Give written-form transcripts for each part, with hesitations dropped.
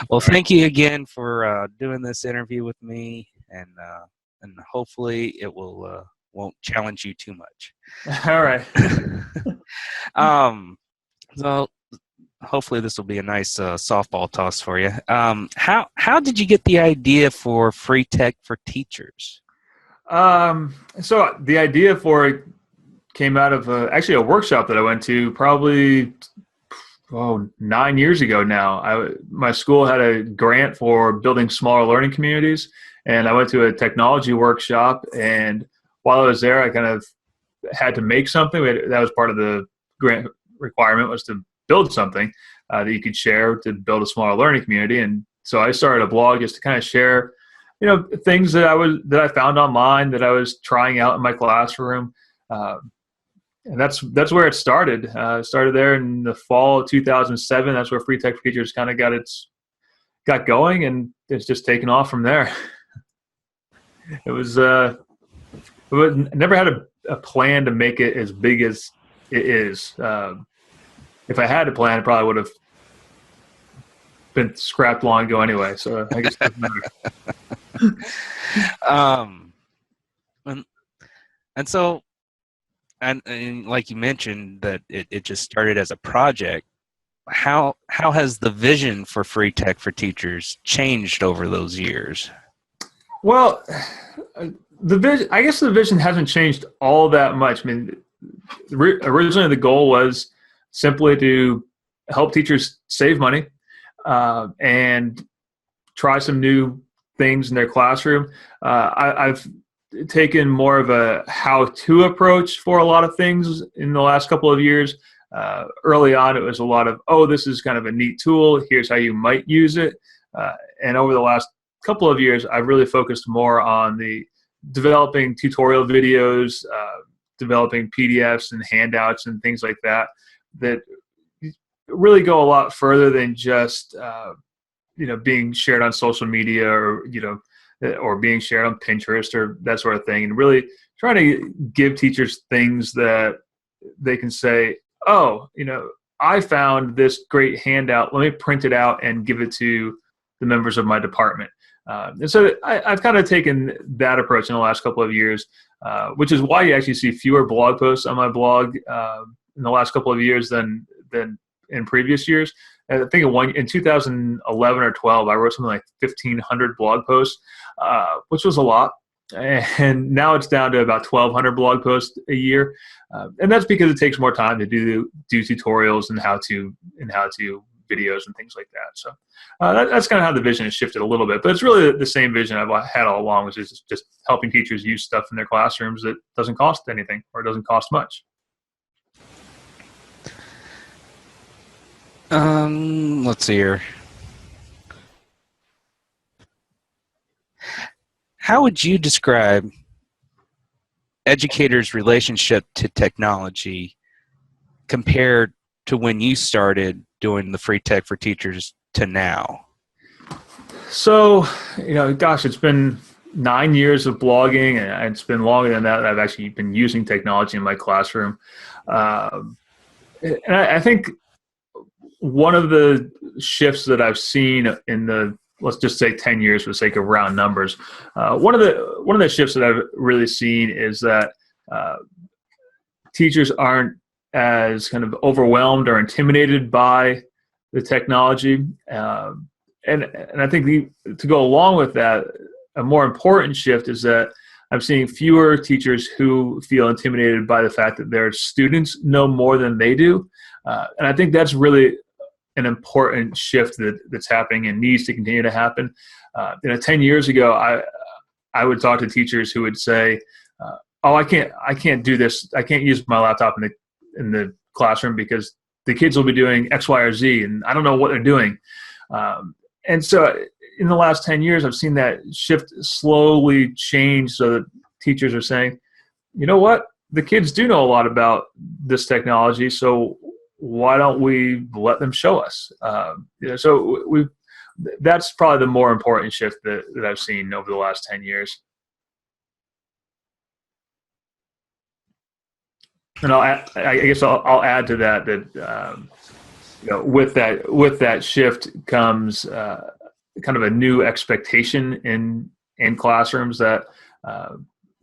Well, thank you again for doing this interview with me, and hopefully it will won't challenge you too much. All right. So hopefully this will be a nice softball toss for you. How did you get the idea for free tech for teachers? So the idea for it came out of actually a workshop that I went to probably 9 years ago now. My school had a grant for building smaller learning communities, and I went to a technology workshop. And while I was there, I kind of had to make something. That was part of the grant requirement, was to build something that you could share to build a smaller learning community. And so I started a blog just to kind of share, things that I found online that I was trying out in my classroom. And that's where it started. Started there in the fall of 2007. That's where Free Tech for Teachers kind of got going, and it's just taken off from there. It was never had a plan to make it as big as it is. If I had a plan, it probably would have been scrapped long ago anyway. So I guess it doesn't matter. And like you mentioned, that it just started as a project. How has the vision for Free Tech for Teachers changed over those years? Well, I guess the vision hasn't changed all that much. I mean, originally the goal was simply to help teachers save money and try some new things in their classroom. I've taken more of a how-to approach for a lot of things in the last couple of years. Early on, it was a lot of, this is kind of a neat tool. Here's how you might use it. And over the last couple of years, I've really focused more on the developing tutorial videos, developing PDFs and handouts and things like that really go a lot further than just being shared on social media or being shared on Pinterest or that sort of thing, and really trying to give teachers things that they can say, I found this great handout. Let me print it out and give it to the members of my department. And so I've kind of taken that approach in the last couple of years, which is why you actually see fewer blog posts on my blog in the last couple of years than in previous years. I think in 2011 or 12, I wrote something like 1,500 blog posts, which was a lot. And now it's down to about 1,200 blog posts a year. And that's because it takes more time to do tutorials and how to videos and things like that. So that's kind of how the vision has shifted a little bit. But it's really the same vision I've had all along, which is just helping teachers use stuff in their classrooms that doesn't cost anything or doesn't cost much. Let's see here. How would you describe educators' relationship to technology compared to when you started doing the Free Tech for Teachers to now? So, it's been 9 years of blogging, and it's been longer than that I've actually been using technology in my classroom. And I think one of the shifts that I've seen in the, let's just say 10 years for the sake of round numbers, one of the shifts that I've really seen is that teachers aren't as kind of overwhelmed or intimidated by the technology. And I think to go along with that, a more important shift is that I'm seeing fewer teachers who feel intimidated by the fact that their students know more than they do. And I think that's really an important shift that's happening and needs to continue to happen. 10 years ago, I would talk to teachers who would say, I can't do this. I can't use my laptop in the classroom because the kids will be doing X, Y, or Z, and I don't know what they're doing. And so in the last 10 years, I've seen that shift slowly change so that teachers are saying, you know what, the kids do know a lot about this technology, so why don't we let them show us? So that's probably the more important shift that I've seen over the last 10 years. And I guess I'll add to that with that shift comes kind of a new expectation in classrooms that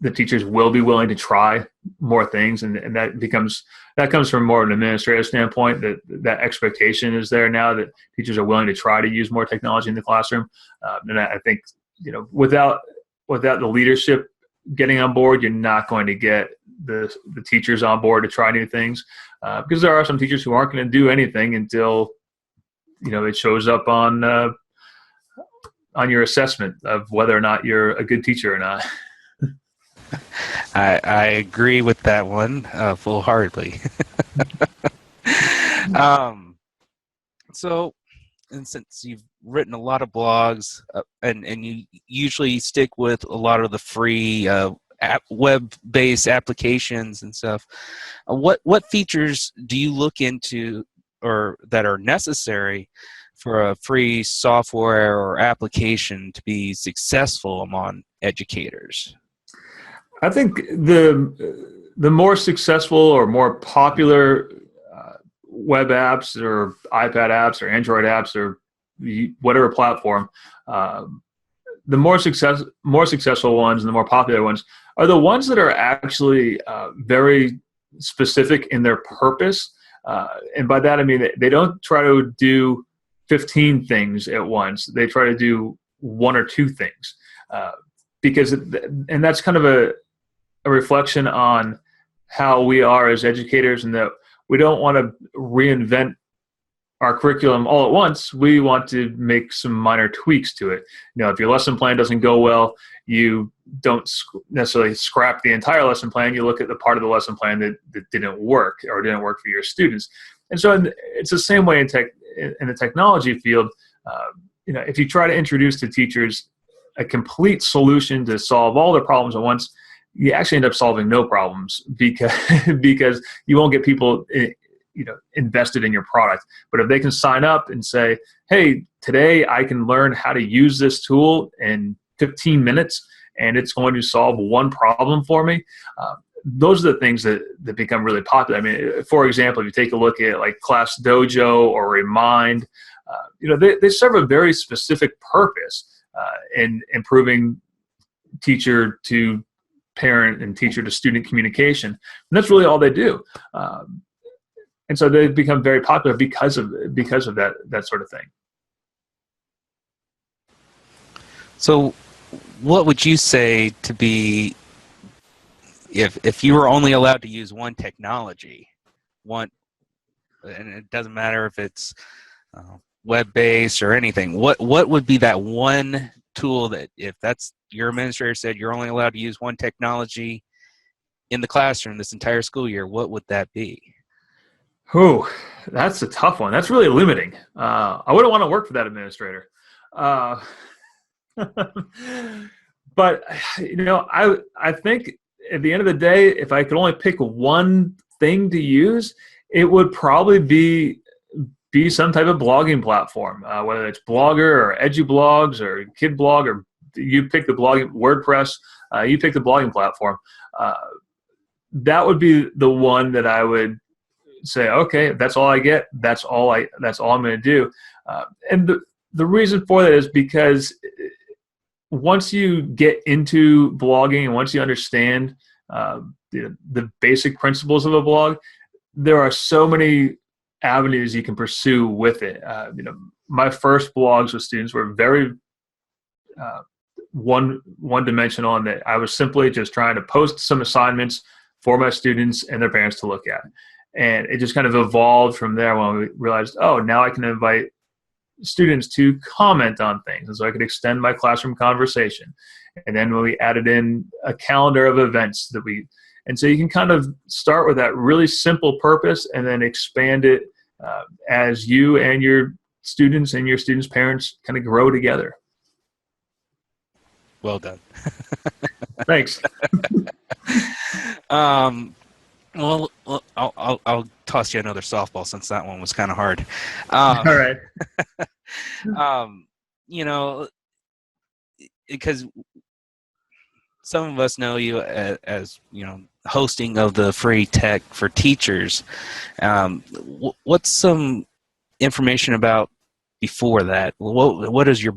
the teachers will be willing to try more things, and that comes from more of an administrative standpoint, that expectation is there now that teachers are willing to try to use more technology in the classroom. And I think, without the leadership getting on board, you're not going to get the teachers on board to try new things, because there are some teachers who aren't going to do anything until it shows up on your assessment of whether or not you're a good teacher or not. I agree with that one full-heartedly. So, and since you've written a lot of blogs and you usually stick with a lot of the free web-based applications and stuff, what features do you look into or that are necessary for a free software or application to be successful among educators? I think the more successful or more popular web apps or iPad apps or Android apps or whatever platform, the more successful ones and the more popular ones are the ones that are actually very specific in their purpose. And by that I mean they don't try to do 15 things at once. They try to do one or two things, and that's kind of a reflection on how we are as educators, and that we don't want to reinvent our curriculum all at once. We want to make some minor tweaks to it. If your lesson plan doesn't go well, you don't necessarily scrap the entire lesson plan. You look at the part of the lesson plan that didn't work or didn't work for your students. And so it's the same way in the technology field. If you try to introduce to teachers a complete solution to solve all their problems at once, you actually end up solving no problems because you won't get people invested in your product. But if they can sign up and say, hey, today I can learn how to use this tool in 15 minutes and it's going to solve one problem for me, those are the things that become really popular. I mean, for example, if you take a look at like Class Dojo or Remind, they serve a very specific purpose in improving teacher to parent and teacher to student communication. And that's really all they do. And so they've become very popular because of that sort of thing. So what would you say to be, if you were only allowed to use one technology, and it doesn't matter if it's web-based or anything, what would be that one tool that, if that's your administrator said you're only allowed to use one technology in the classroom this entire school year, what would that be? Oh, that's a tough one. That's really limiting. I wouldn't want to work for that administrator. But I think at the end of the day, if I could only pick one thing to use, it would probably be some type of blogging platform, whether it's Blogger or EduBlogs or KidBlog, or you pick the blogging, WordPress, you pick the blogging platform. That would be the one that I would say, okay, that's all I get. That's all I'm going to do. And the reason for that is because once you get into blogging and once you understand the basic principles of a blog, there are so many avenues you can pursue with it. My first blogs with students were very one-dimensional, in that I was simply just trying to post some assignments for my students and their parents to look at. And it just kind of evolved from there when we realized, oh, now I can invite students to comment on things. And so I could extend my classroom conversation. And then when we added in a calendar of events and so you can kind of start with that really simple purpose and then expand it as you and your students parents kind of grow together. Well done. Thanks. Well, I'll toss you another softball since that one was kind of hard. All right. Because some of us know you as hosting of the free tech for teachers. What's some information about before that. What has your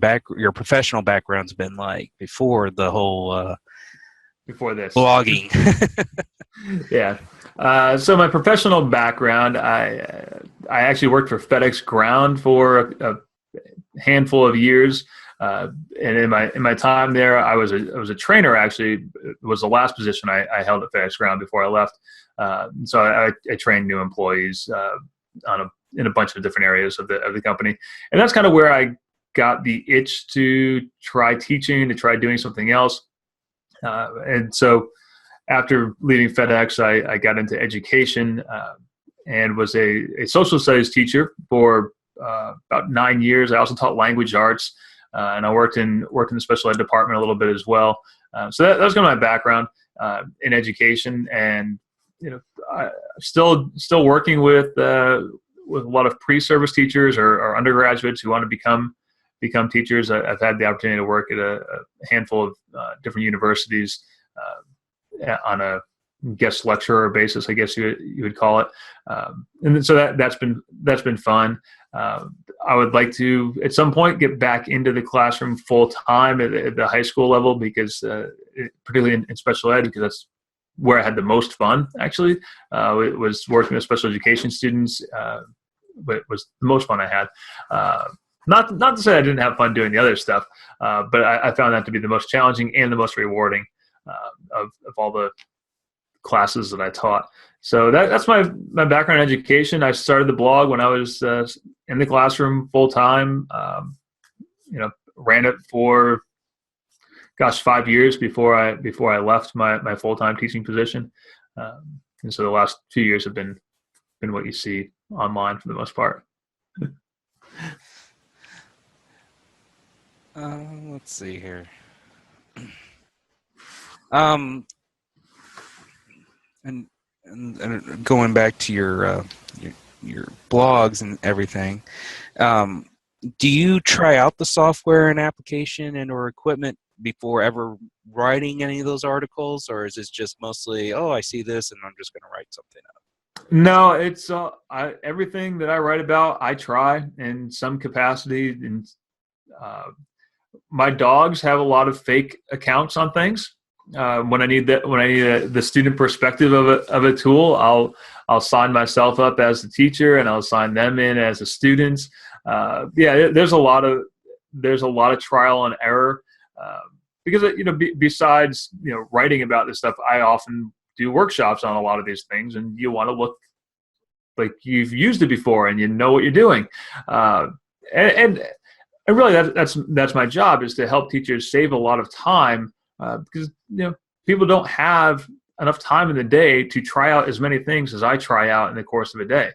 professional background's been like before the whole before this blogging? Yeah. So my professional background, I actually worked for FedEx Ground for a handful of years. And in my time there, I was a trainer. Actually, it was the last position I held at FedEx Ground before I left. So I trained new employees in a bunch of different areas of the company, and that's kind of where I got the itch to try teaching, to try doing something else. And so after leaving FedEx, I got into education and was a social studies teacher for about 9 years. I also taught language arts, and I worked in the special ed department a little bit as well. So that was kind of my background in education, and I still working with a lot of pre-service teachers or undergraduates who want to become teachers. I've had the opportunity to work at a handful of different universities on a guest lecturer basis, I guess you would call it. And so that's been fun. I would like to at some point get back into the classroom full time at the high school level, because particularly in special ed, because that's where I had the most fun. Actually, it was working with special education students, but it was the most fun I had. Not to say I didn't have fun doing the other stuff, but I found that to be the most challenging and the most rewarding of all the classes that I taught. So that's my background in education. I started the blog when I was in the classroom full time. Ran it for 5 years before I left my full time teaching position. And so the last few years have been what you see online for the most part. Let's see here. And going back to your blogs and everything, do you try out the software and application and or equipment before ever writing any of those articles, or is it just mostly, oh, I see this and I'm just going to write something up? No, it's everything that I write about, I try in some capacity. And my dogs have a lot of fake accounts on things. When I need the student perspective of a tool, I'll sign myself up as the teacher and I'll sign them in as a student. There's a lot of trial and error because besides writing about this stuff, I often do workshops on a lot of these things, and you want to look like you've used it before and you know what you're doing. And really, that's my job, is to help teachers save a lot of time, because people don't have enough time in the day to try out as many things as I try out in the course of a day.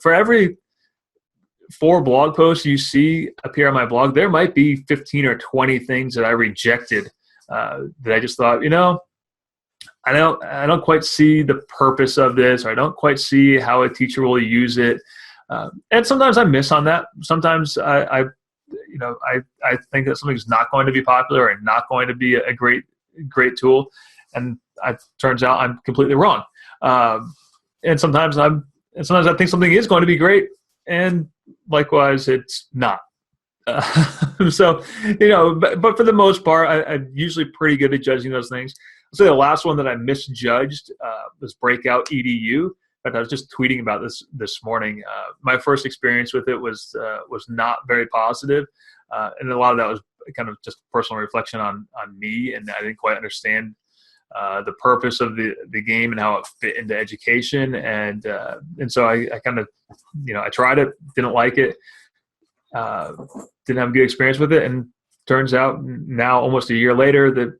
For every 4 blog posts you see appear on my blog, there might be 15 or 20 things that I rejected that I just thought, I don't quite see the purpose of this, or I don't quite see how a teacher will use it. And sometimes I miss on that. Sometimes I think that something's not going to be popular and not going to be a great tool, and it turns out I'm completely wrong. And sometimes I think something is going to be great, and likewise it's not. So but for the most part, I'm usually pretty good at judging those things. I'll say the last one that I misjudged was Breakout EDU. In fact, I was just tweeting about this morning. My first experience with it was not very positive, and a lot of that was kind of just personal reflection on me, and I didn't quite understand the purpose of the game and how it fit into education, and so I kind of I tried it, didn't like it, didn't have a good experience with it, and turns out now almost a year later that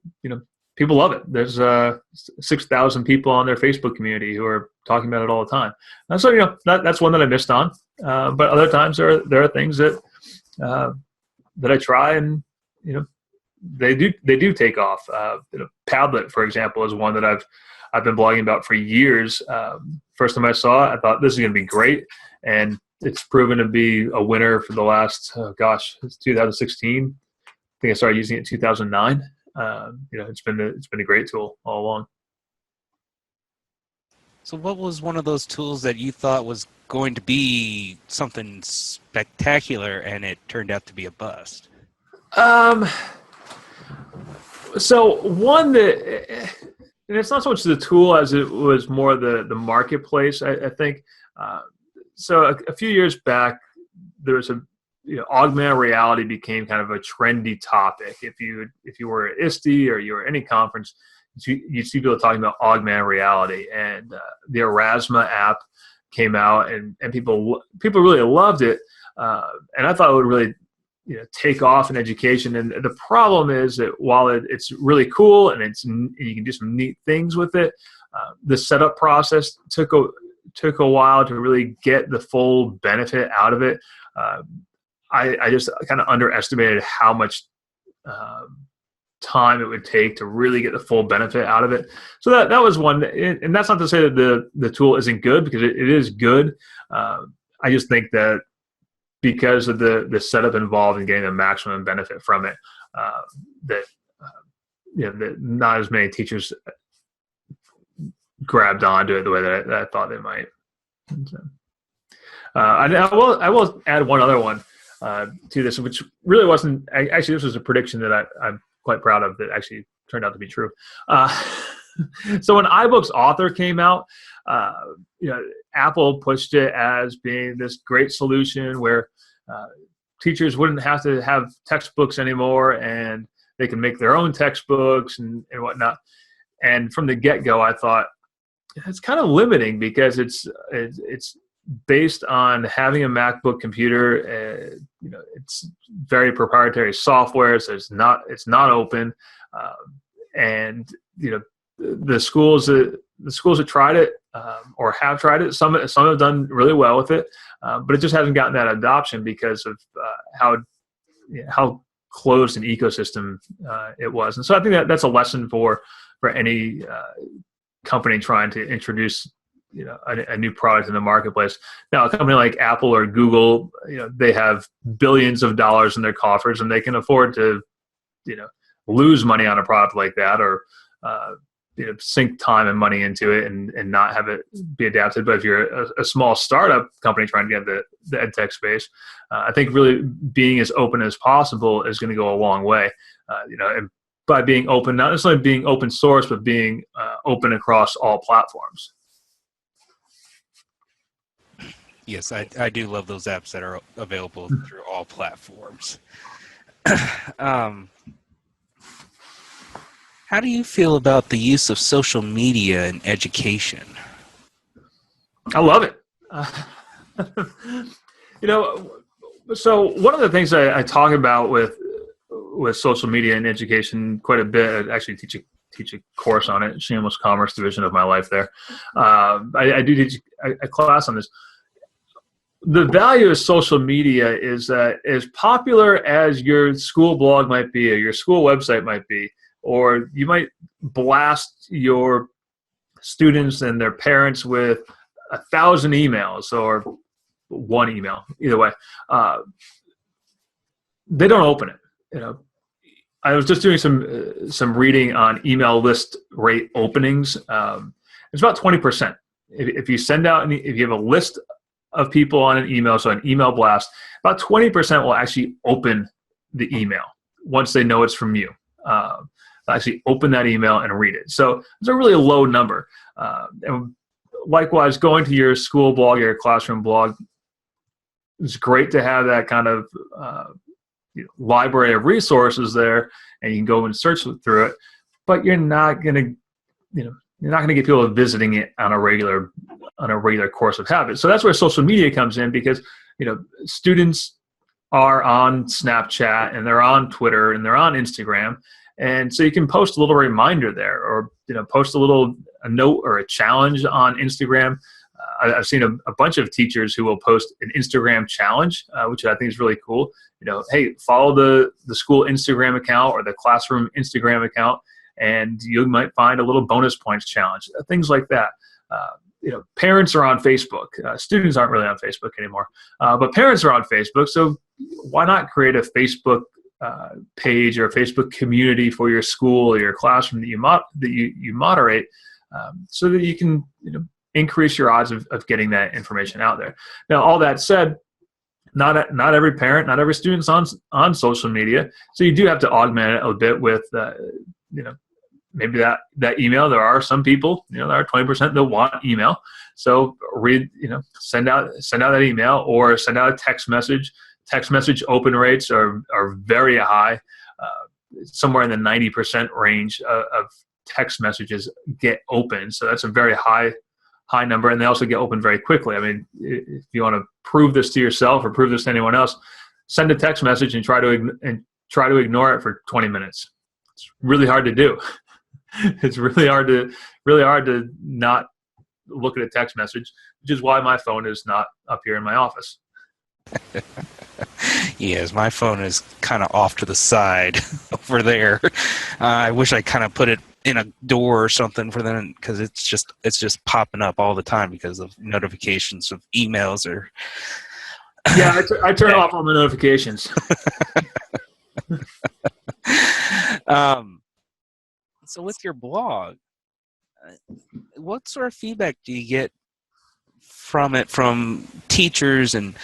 people love it. There's 6,000 people on their Facebook community who are talking about it all the time. And so that's one that I missed on. But other times there are things that I try, and they do take off. Padlet, for example, is one that I've been blogging about for years. First time I saw it, I thought this is going to be great, and it's proven to be a winner for the last it's 2016. I think I started using it in 2009. It's been a great tool all along. So what was one of those tools that you thought was going to be something spectacular and it turned out to be a bust? So one that, and it's not so much the tool as it was more the marketplace, I think. So a few years back, there was augmented reality became kind of a trendy topic. If you were at ISTE or you were at any conference, you'd see people talking about augmented reality, and the Erasmus app came out, and people really loved it, and I thought it would really take off in education. And the problem is that while it's really cool and you can do some neat things with it, the setup process took a while to really get the full benefit out of it. I just kind of underestimated how much time it would take to really get the full benefit out of it. So that was one, and that's not to say that the tool isn't good, because it is good. I just think that because of the setup involved in getting the maximum benefit from it, that not as many teachers grabbed onto it the way that I thought they might. So, I will add one other one to this, which really wasn't actually. This was a prediction that I'm quite proud of that actually turned out to be true. So when iBooks Author came out, Apple pushed it as being this great solution where teachers wouldn't have to have textbooks anymore, and they can make their own textbooks and whatnot. And from the get-go, I thought it's kind of limiting, because it's based on having a MacBook computer. It's very proprietary software, so it's not open. And the schools that tried it or have tried it, some have done really well with it, but it just hasn't gotten that adoption because of how closed an ecosystem it was. And so I think that's a lesson for any company trying to introduce a new product in the marketplace. Now, a company like Apple or Google, they have billions of dollars in their coffers, and they can afford to lose money on a product like that, or sink time and money into it and not have it be adapted. But if you're a small startup company trying to get the ed tech space, I think really being as open as possible is going to go a long way. And by being open, not necessarily being open source, but being open across all platforms. Yes, I do love those apps that are available through all platforms. How do you feel about the use of social media in education? I love it. So one of the things I talk about with social media in education quite a bit, I actually teach a course on it, shameless commerce division of my life there. I do teach a class on this. The value of social media is that as popular as your school blog might be, or your school website might be, or you might blast your students and their parents with 1,000 emails or one email, either way, they don't open it. I was just doing some reading on email list rate openings. It's about 20%. If you send out, if you have a list of people on an email, so an email blast, about 20% will actually open the email once they know it's from you. Actually open that email and read it. So it's a really low number. And likewise, going to your school blog or your classroom blog, it's great to have that kind of library of resources there, and you can go and search through it. But you're not going to get people visiting it on a regular course of habit. So that's where social media comes in, because students are on Snapchat and they're on Twitter and they're on Instagram. And so you can post a little reminder there, or post a note or a challenge on Instagram. I've seen a bunch of teachers who will post an Instagram challenge, which I think is really cool. Hey, follow the school Instagram account or the classroom Instagram account, and you might find a little bonus points challenge, things like that. Parents are on Facebook. Students aren't really on Facebook anymore, but parents are on Facebook. So why not create a Facebook page or a Facebook community for your school or your classroom that you moderate, so that you can increase your odds of getting that information out there. Now, all that said, not every parent, not every student's on social media, so you do have to augment it a bit with, maybe that email. There are some people, there are 20% that want email. So send out that email, or send out a text message. Text message open rates are very high. Somewhere in the 90% range of text messages get open. So that's a very high number, and they also get open very quickly. I mean, if you want to prove this to yourself or prove this to anyone else, send a text message and try to ignore it for 20 minutes. It's really hard to do. It's really hard to not look at a text message, which is why my phone is not up here in my office. Yes, my phone is kind of off to the side over there. I wish I kind of put it in a door or something for them, because it's just popping up all the time because of notifications of emails or. Yeah, I turn off all my notifications. So with your blog, what sort of feedback do you get from it, from teachers and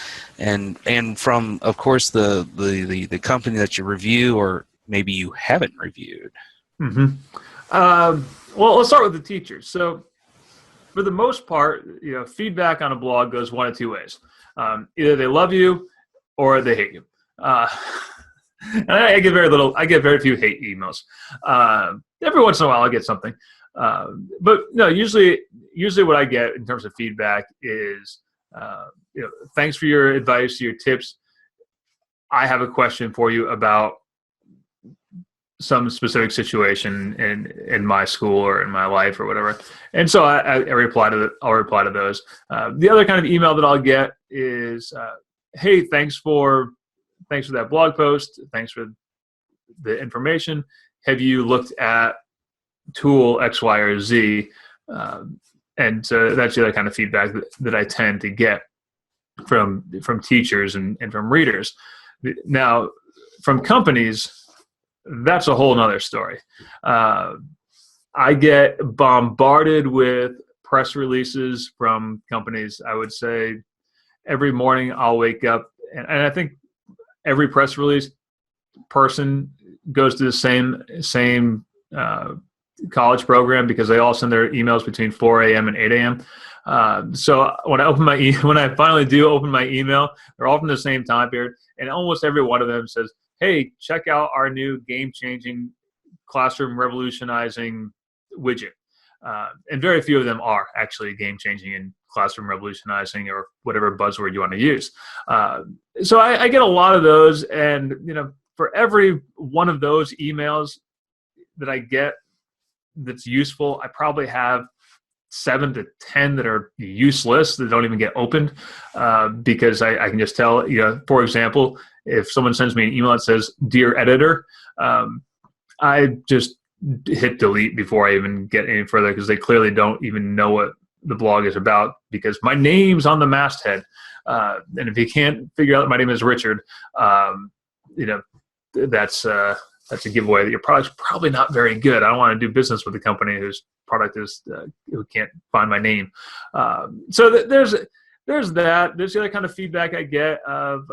from, of course, the company that you review, or maybe you haven't reviewed? Mm-hmm. Well, let's start with the teachers. So for the most part, feedback on a blog goes one of two ways. Either they love you or they hate you. And I get very few hate emails. Every once in a while I'll get something. But no, usually what I get in terms of feedback is, thanks for your advice, your tips. I have a question for you about some specific situation in my school or in my life or whatever. And so I'll reply to those. The other kind of email that I'll get is, hey, thanks for that blog post. Thanks for the information. Have you looked at tool X, Y, or Z? And so that's the other kind of feedback that I tend to get from teachers and from readers. Now, from companies, that's a whole nother story. I get bombarded with press releases from companies. I would say every morning I'll wake up, and I think every press release person goes to the same college program, because they all send their emails between 4 a.m. and 8 a.m. So when I finally do open my email, they're all from the same time period, and almost every one of them says, hey, check out our new game-changing, classroom revolutionizing widget. And very few of them are actually game-changing and classroom revolutionizing, or whatever buzzword you want to use. So I get a lot of those, and for every one of those emails that I get that's useful, I probably have 7 to 10 that are useless, that don't even get opened, because I can just tell, for example, if someone sends me an email that says, "Dear editor," I just hit delete before I even get any further, because they clearly don't even know what the blog is about, because my name's on the masthead. And if you can't figure out that my name is Richard, that's a giveaway that your product's probably not very good. I don't want to do business with a company whose product is who can't find my name. So there's that. There's the other kind of feedback I get of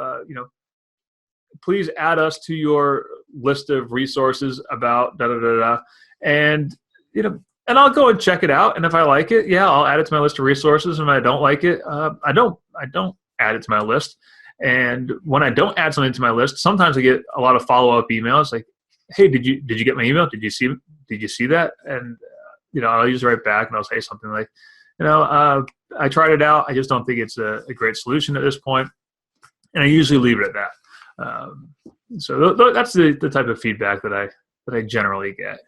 please add us to your list of resources about da da da da, and and I'll go and check it out. And if I like it, yeah, I'll add it to my list of resources. And if I don't like it, I don't add it to my list. And when I don't add something to my list, sometimes I get a lot of follow-up emails like, "Hey, did you get my email? Did you see that?" And I'll usually write back and I'll say something like, "I tried it out. I just don't think it's a great solution at this point." And I usually leave it at that. So that's the type of feedback that I generally get.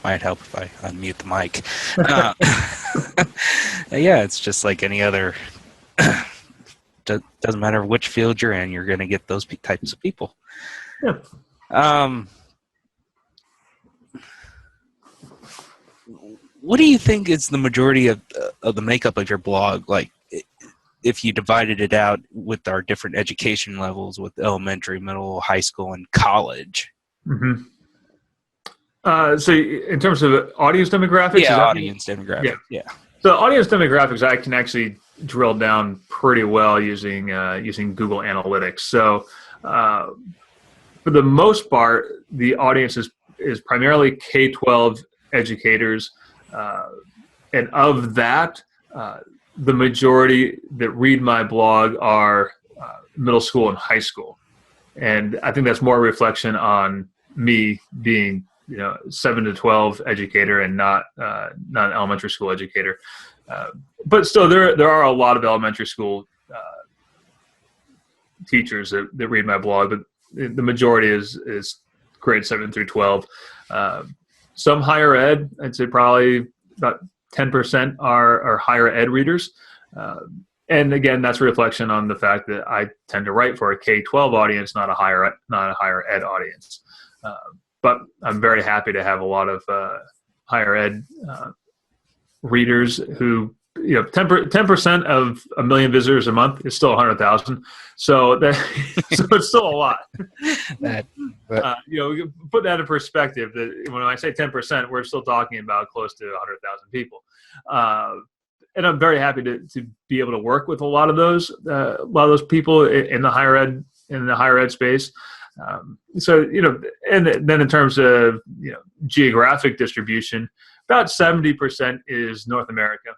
Might help if I unmute the mic. Yeah, it's just like any other. Doesn't matter which field you're in, you're going to get those types of people. Yeah. What do you think is the majority of the makeup of your blog? Like, if you divided it out with our different education levels, with elementary, middle, high school, and college? Mm-hmm. So in terms of audience demographics, Yeah, audience demographic. Yeah. Yeah. So audience demographics, I can actually drill down pretty well using Google Analytics. So for the most part, the audience is primarily K-12 educators, and of that, the majority that read my blog are middle school and high school, and I think that's more a reflection on me being 7 to 12 educator and not an elementary school educator. But still, there are a lot of elementary school teachers that read my blog, but the majority is grade 7 through 12. Some higher ed, I'd say probably about 10% are higher ed readers. And again, that's a reflection on the fact that I tend to write for a K-12 audience, not a higher ed audience. But I'm very happy to have a lot of higher ed readers who, 10% of 1 million visitors a month is still 100,000. So it's still a lot. We can put that in perspective. That when I say 10%, we're still talking about close to 100,000 people. And I'm very happy to be able to work with a lot of those people in the higher ed space. And then in terms of geographic distribution, about 70% is North America,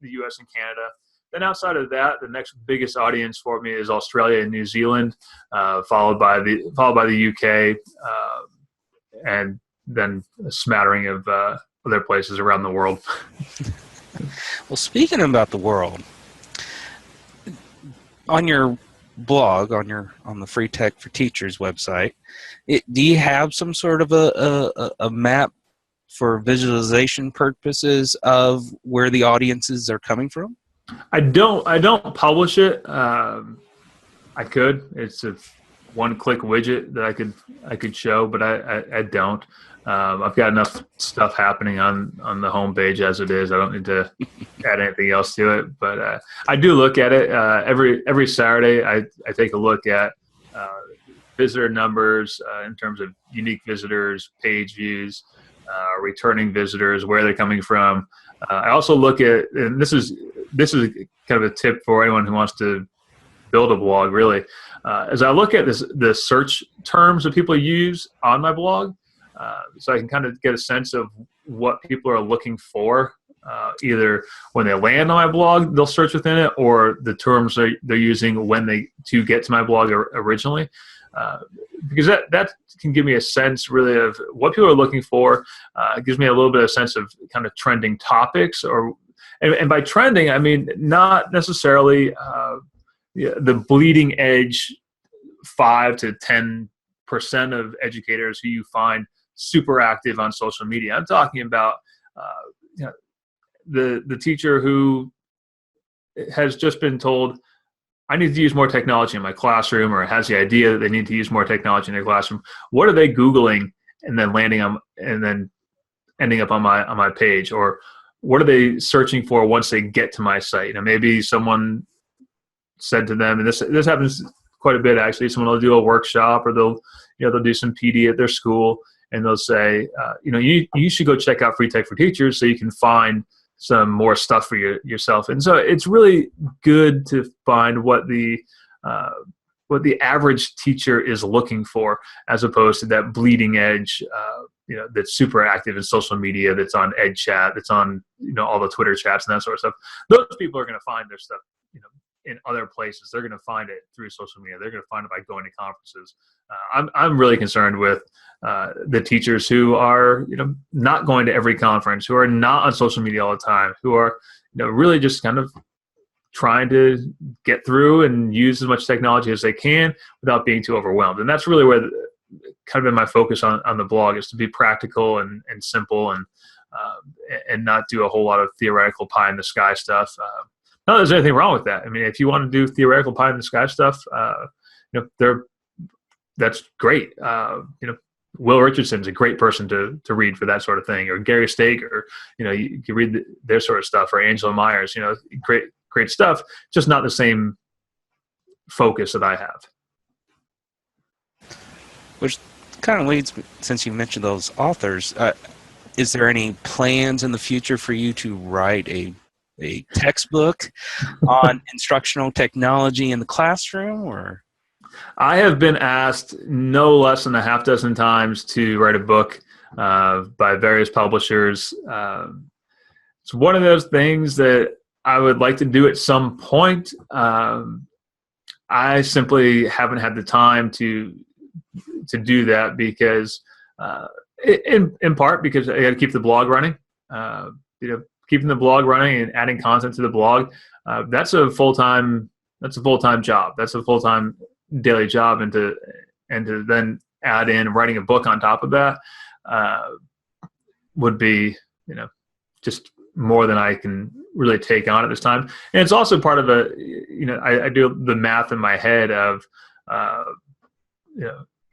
the U.S. and Canada. Then outside of that, the next biggest audience for me is Australia and New Zealand, followed by the U.K., and then a smattering of other places around the world. Well, speaking about the world, on your blog, on the Free Tech for Teachers website, do you have some sort of a map for visualization purposes of where the audiences are coming from? I don't publish it. I could. It's a one-click widget that I could show, but I don't. I've got enough stuff happening on the homepage as it is. I don't need to add anything else to it. But I do look at it every Saturday. I take a look at visitor numbers in terms of unique visitors, page views, returning visitors, where they're coming from. I also look at, and this is kind of a tip for anyone who wants to build a blog, really. As I look at the search terms that people use on my blog, so I can kind of get a sense of what people are looking for, either when they land on my blog, they'll search within it, or the terms they're using to get to my blog originally. Because that can give me a sense really of what people are looking for. It gives me a little bit of sense of kind of trending topics, and by trending, I mean not necessarily the bleeding edge 5 to 10% of educators who you find super active on social media. I'm talking about the teacher who has just been told, I need to use more technology in my classroom, or has the idea that they need to use more technology in their classroom. What are they Googling and then ending up on my page? Or what are they searching for once they get to my site? Maybe someone said to them, and this happens quite a bit actually, someone will do a workshop, or they'll do some PD at their school, and they'll say, you should go check out Free Tech for Teachers so you can find some more stuff for yourself. And so it's really good to find what the average teacher is looking for, as opposed to that bleeding edge, that's super active in social media, that's on EdChat, that's on all the Twitter chats and that sort of stuff. Those people are going to find their stuff in other places. They're going to find it through social media. They're going to find it by going to conferences. I'm really concerned with the teachers who are not going to every conference, who are not on social media all the time, who are really just kind of trying to get through and use as much technology as they can without being too overwhelmed. And that's really where kind of been my focus on the blog, is to be practical and simple, and not do a whole lot of theoretical pie in the sky stuff. Not that there's anything wrong with that. I mean, if you want to do theoretical pie in the sky stuff, that's great. Will Richardson's a great person to read for that sort of thing, or Gary Steger, you can read their sort of stuff, or Angela Myers, great stuff, just not the same focus that I have. Which kind of leads, since you mentioned those authors, is there any plans in the future for you to write a textbook on instructional technology in the classroom, or? I have been asked no less than a half dozen times to write a book by various publishers. It's one of those things that I would like to do at some point. I simply haven't had the time to do that because, in part, because I got to keep the blog running. Keeping the blog running and adding content to the blog, that's a full-time job. That's a full-time daily job, and to then add in writing a book on top of that would be, just more than I can really take on at this time. And it's also part of I do the math in my head of,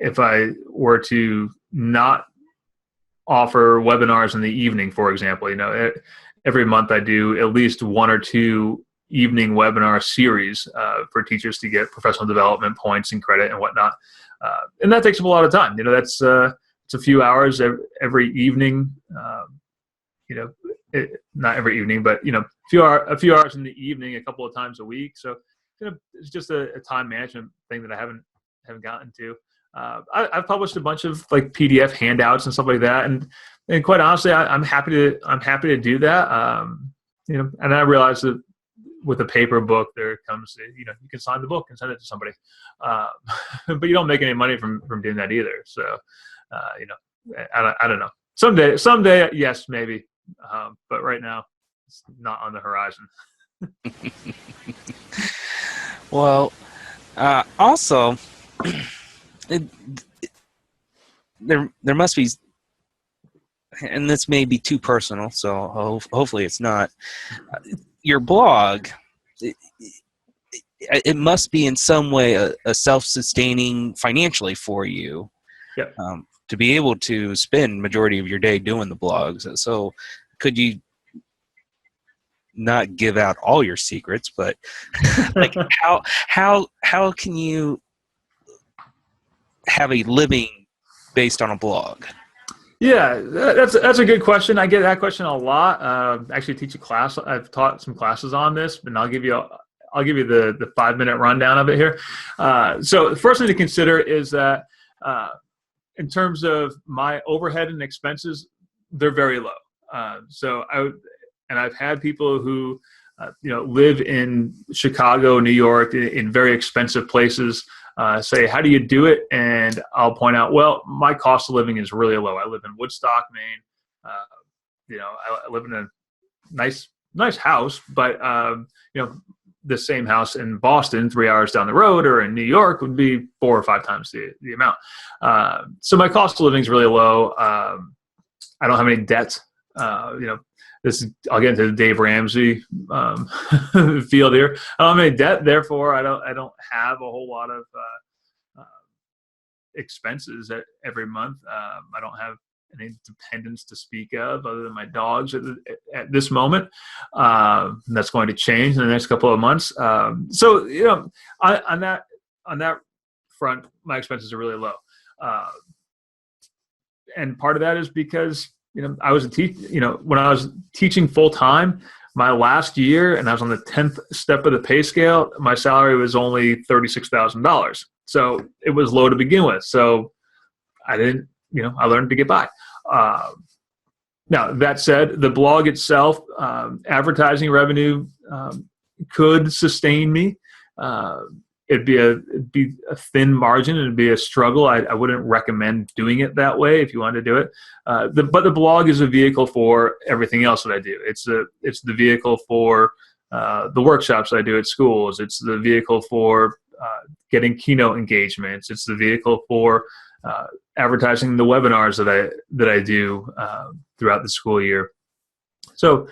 if I were to not offer webinars in the evening, for example, every month I do at least one or two evening webinar series for teachers to get professional development points and credit and whatnot. And that takes up a lot of time. That's it's a few hours every evening. Not every evening, but a few hours in the evening, a couple of times a week. So it's just a time management thing that I haven't gotten to. I've published a bunch of like PDF handouts and stuff like that, and quite honestly, I'm happy to do that. And I realize that with a paper book, there comes you can sign the book and send it to somebody, but you don't make any money from doing that either. So I don't know. Someday, yes, maybe, but right now, it's not on the horizon. Well, also. There must be, and this may be too personal, so hopefully it's not. Your blog, it must be in some way a self-sustaining financially for you. Yep. To be able to spend majority of your day doing the blogs. So could you not give out all your secrets, but like how can you have a living based on a blog? Yeah, that's a good question. I get that question a lot. Actually, teach a class. I've taught some classes on this, and I'll give you the 5-minute rundown of it here. So the first thing to consider is that in terms of my overhead and expenses, they're very low. So I've had people who live in Chicago, New York, in very expensive places. Say, how do you do it? And I'll point out, well, my cost of living is really low. I live in Woodstock, Maine. I live in a nice house, but the same house in Boston, 3 hours down the road, or in New York would be 4 or 5 times the amount. So my cost of living is really low. I don't have any debt. I'll get into the Dave Ramsey field here. I don't have any debt, therefore I don't have a whole lot of expenses every month. I don't have any dependents to speak of other than my dogs at this moment. That's going to change in the next couple of months. So on that front, my expenses are really low, and part of that is because I was when I was teaching full time, my last year, and I was on the 10th step of the pay scale, my salary was only $36,000. So it was low to begin with. So I didn't, I learned to get by. Now that said, the blog itself, advertising revenue could sustain me. It'd be a thin margin. It'd be a struggle. I wouldn't recommend doing it that way if you want to do it. But the blog is a vehicle for everything else that I do. It's the vehicle for the workshops I do at schools. It's the vehicle for getting keynote engagements. It's the vehicle for advertising the webinars that I do throughout the school year. So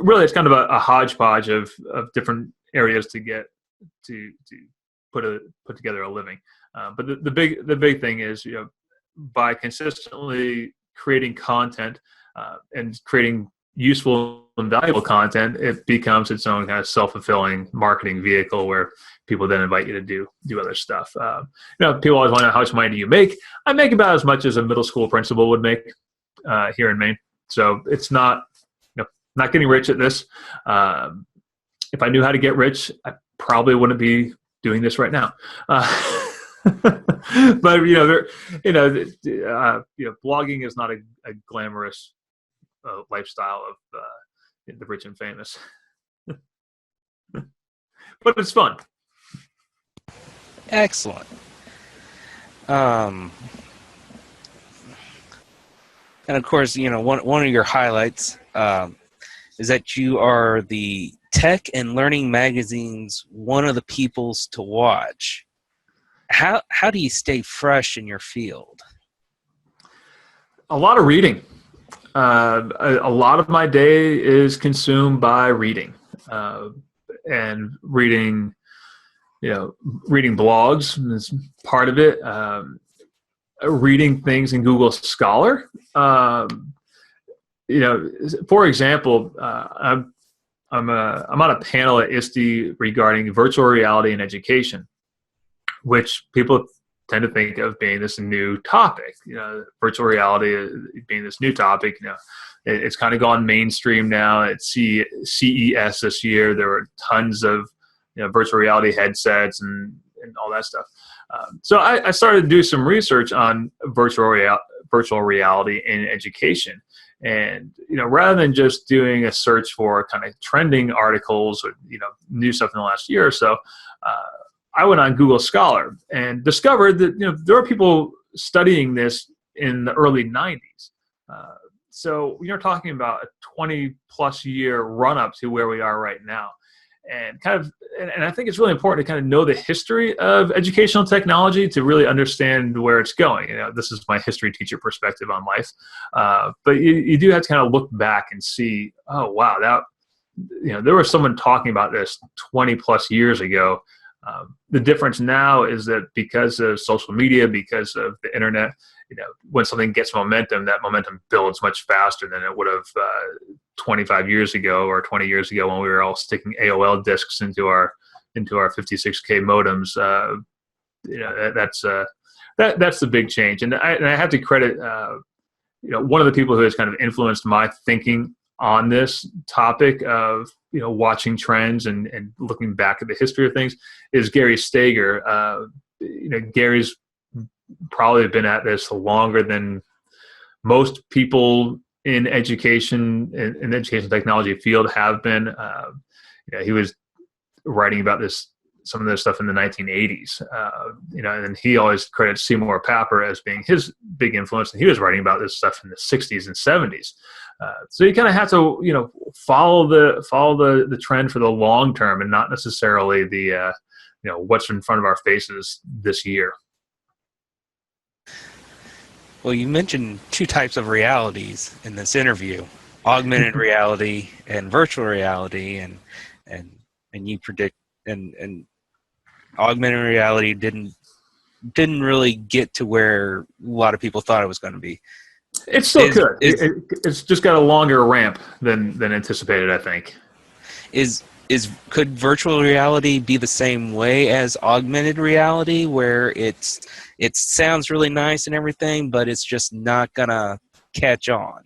really, it's kind of a hodgepodge of different areas to get to put together a living. But the big thing is, by consistently creating content and creating useful and valuable content, it becomes its own kind of self-fulfilling marketing vehicle where people then invite you to do other stuff. People always want to know how much money do you make. I make about as much as a middle school principal would make here in Maine. So it's not getting rich at this. If I knew how to get rich, I probably wouldn't be doing this right now. But blogging is not a glamorous lifestyle of the rich and famous. But it's fun. Excellent. And of course, one of your highlights is that you are the Tech and Learning Magazine's one of the peoples to watch. How do you stay fresh in your field? A lot of reading. A lot of my day is consumed by reading. And reading blogs is part of it. Reading things in Google Scholar. For example, I'm on a panel at ISTE regarding virtual reality in education, which people tend to think of being this new topic. Virtual reality being this new topic. It's kind of gone mainstream now. At CES this year, there were tons of virtual reality headsets and all that stuff. So I started to do some research on virtual reality in education. And rather than just doing a search for kind of trending articles or new stuff in the last year or so, I went on Google Scholar and discovered that there are people studying this in the early 90s. So you're talking about a 20-plus year run-up to where we are right now. And I think it's really important to kind of know the history of educational technology to really understand where it's going. This is my history teacher perspective on life. But you do have to kind of look back and see, oh, wow, there was someone talking about this 20-plus years ago. The difference now is that because of social media, because of the internet, when something gets momentum, that momentum builds much faster than it would have 25 years ago or 20 years ago when we were all sticking AOL discs into our 56K modems. That's the big change. And I have to credit one of the people who has kind of influenced my thinking on this topic of watching trends and looking back at the history of things is Gary Steger. Gary's probably been at this longer than most people in education in the education technology field have been. He was writing about some of this stuff in the 1980s. And he always credits Seymour Papert as being his big influence, and he was writing about this stuff in the 60s and 70s. So you kind of have to, follow the trend for the long term, and not necessarily the, what's in front of our faces this year. Well, you mentioned two types of realities in this interview: augmented reality and virtual reality, and you predict and augmented reality didn't really get to where a lot of people thought it was going to be. It's still good. It's just got a longer ramp than anticipated, I think. Could virtual reality be the same way as augmented reality, where it sounds really nice and everything, but it's just not gonna catch on?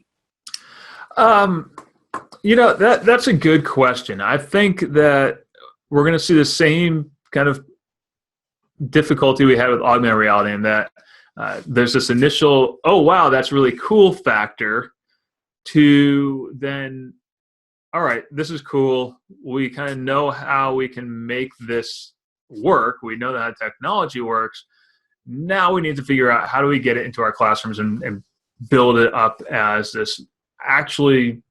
That's a good question. I think that we're gonna see the same kind of difficulty we had with augmented reality, in that there's this initial, oh wow, that's really cool factor, to then, all right, this is cool. We kind of know how we can make this work. We know how technology works. Now we need to figure out how do we get it into our classrooms and build it up as this actually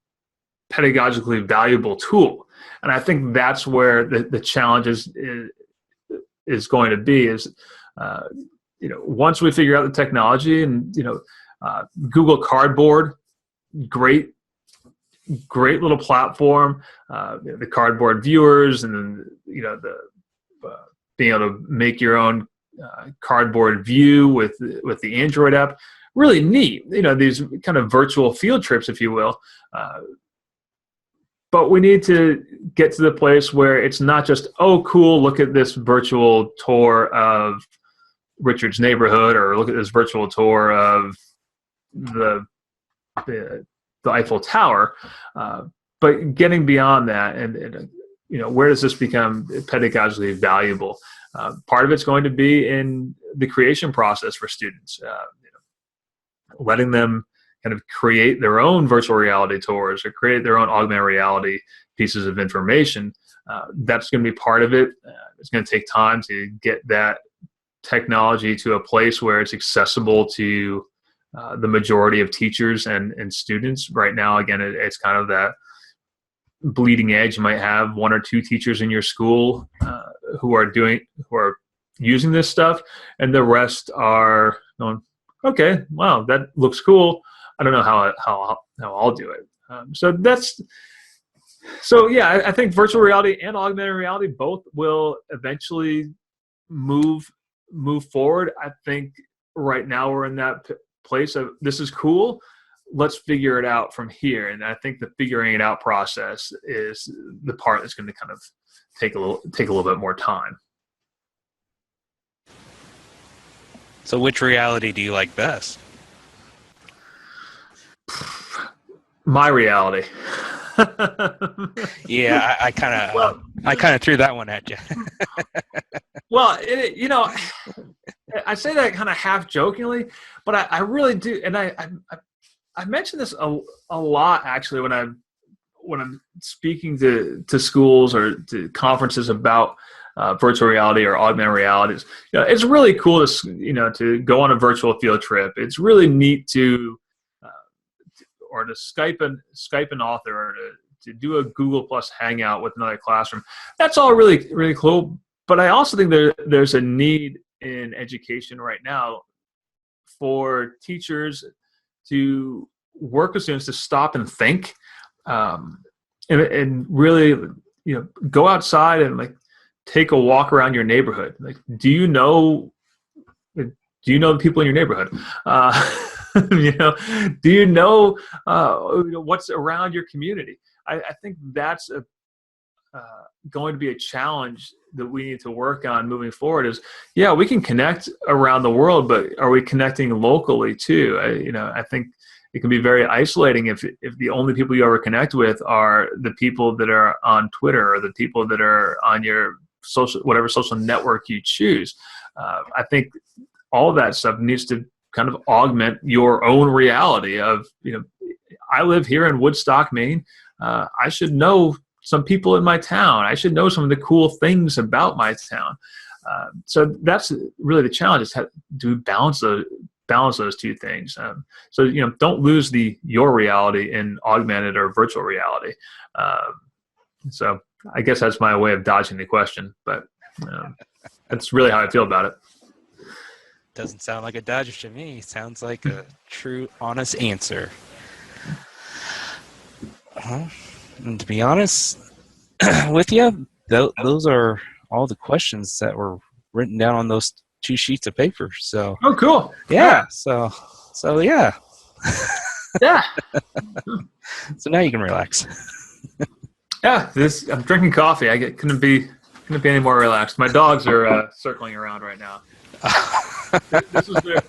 pedagogically valuable tool. And I think that's where the challenge is going to be, is once we figure out the technology, and Google Cardboard, great little platform, the Cardboard viewers, and then the being able to make your own Cardboard view with the Android app, really neat. These kind of virtual field trips, if you will. but we need to get to the place where it's not just, oh, cool, look at this virtual tour of Richard's neighborhood, or look at this virtual tour of the Eiffel Tower, but getting beyond that, and where does this become pedagogically valuable? Part of it's going to be in the creation process for students, letting them kind of create their own virtual reality tours or create their own augmented reality pieces of information. That's going to be part of it. It's going to take time to get that technology to a place where it's accessible to the majority of teachers and students. Right now, again, it's kind of that bleeding edge. You might have one or two teachers in your school who are using this stuff, and the rest are going, okay, wow, that looks cool. I don't know how I'll do it. I think virtual reality and augmented reality both will eventually move forward. I think right now we're in that place of, this is cool, let's figure it out from here. And I think the figuring it out process is the part that's going to kind of take a little bit more time. So which reality do you like best? My reality. Yeah, I kind of threw that one at you. Well, I say that kind of half jokingly, but I really do, and I mention this a lot actually when I'm speaking to schools or to conferences about virtual reality or augmented realities. It's really cool to go on a virtual field trip. It's really neat to Skype an author, or to do a Google Plus Hangout with another classroom. That's all really, really cool. But I also think there's a need in education right now for teachers to work with students to stop and think, and really, go outside and take a walk around your neighborhood. Do you know the people in your neighborhood? Do you know what's around your community? I think that's going to be a challenge that we need to work on moving forward. Is, we can connect around the world, but are we connecting locally too? I think it can be very isolating if the only people you ever connect with are the people that are on Twitter or the people that are on your whatever social network you choose. I think all of that stuff needs to kind of augment your own reality of, I live here in Woodstock, Maine. I should know some people in my town. I should know some of the cool things about my town. So that's really the challenge, is how to balance those two things. Don't lose your reality in augmented or virtual reality. So I guess that's my way of dodging the question, but that's really how I feel about it. Doesn't sound like a dodge to me. Sounds like a true, honest answer. And to be honest with you, those are all the questions that were written down on those 2 sheets of paper. So. Oh, cool. Yeah. So yeah. Yeah. So now you can relax. Yeah. I'm drinking coffee. I couldn't be any more relaxed. My dogs are circling around right now.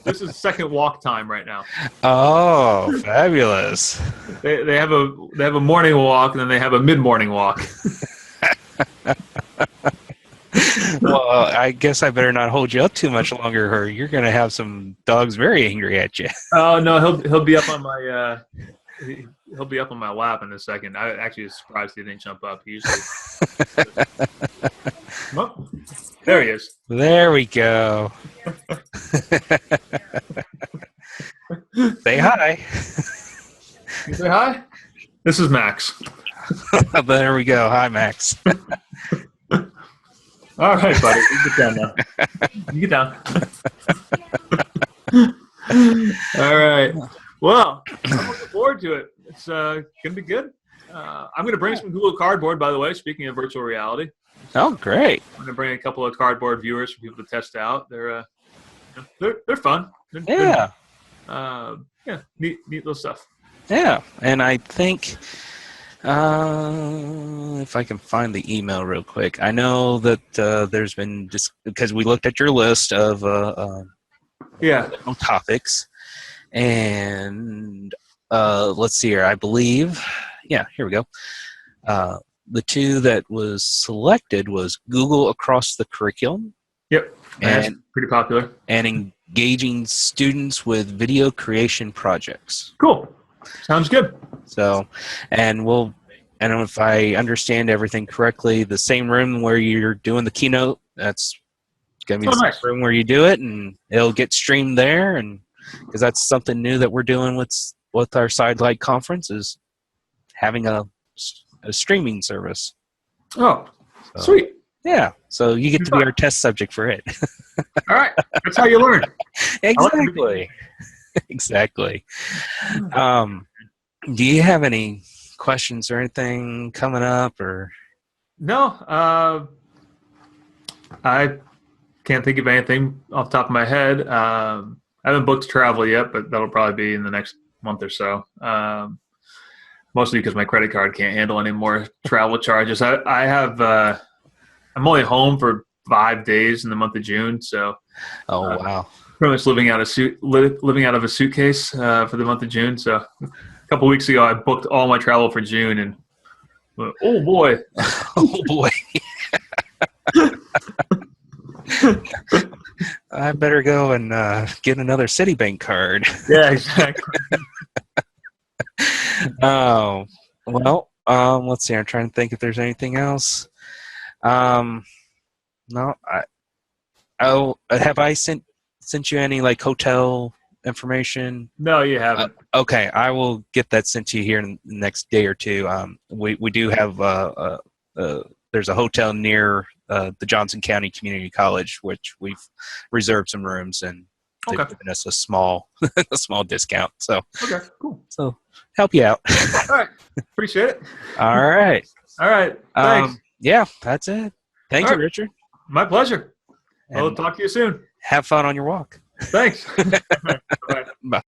This is second walk time right now. Oh, fabulous! They have a morning walk, and then they have a mid-morning walk. Well, I guess I better not hold you up too much longer, or you're going to have some dogs very angry at you. Oh no, he'll be up on my he'll be up on my lap in a second. I actually was surprised he didn't jump up. He usually. Oh, there he is. There we go. Say hi. You say hi? This is Max. There we go. Hi, Max. All right, buddy. You get down now. You get down. All right. Well, I'm looking forward to it. It's going to be good. I'm going to bring some Google Cardboard, by the way, speaking of virtual reality. Oh, great. I'm going to bring a couple of cardboard viewers for people to test out. They're fun. Yeah. Neat little stuff. Yeah, and I think If I can find the email real quick. I know that there's been just because we looked at your list of topics, and let's see here. I believe, yeah, here we go. The two that was selected was Google across the curriculum. Yep, that's pretty popular. And engaging students with video creation projects. Cool. Sounds good. So, and if I understand everything correctly, the same room where you're doing the keynote, that's going to be the same room where you do it, and it'll get streamed there. And because that's something new that we're doing with our SIDLIT conference is having a streaming service. Oh, so, sweet. Yeah, so you get to be our test subject for it. All right, that's how you learn. Exactly. Exactly. Do you have any questions or anything coming up, or? No, I can't think of anything off the top of my head. I haven't booked travel yet, but that'll probably be in the next month or so. Mostly because my credit card can't handle any more travel charges. I have. I'm only home for 5 days in the month of June, so. Oh wow! Pretty much living out of a suitcase for the month of June. So a couple of weeks ago, I booked all my travel for June, and oh boy, oh boy. I better go and get another Citibank card. Yeah, exactly. Oh, well, let's see. I'm trying to think if there's anything else. No, have I sent you any like hotel information? No, you haven't. Okay, I will get that sent to you here in the next day or two. We do have there's a hotel near the Johnson County Community College, which we've reserved some rooms, and they've given us a small discount. So okay, cool. So help you out. All right, appreciate it. All right. Thanks. Yeah, that's it. Thank you, Richard. My pleasure. We'll talk to you soon. Have fun on your walk. Thanks. Bye. Bye.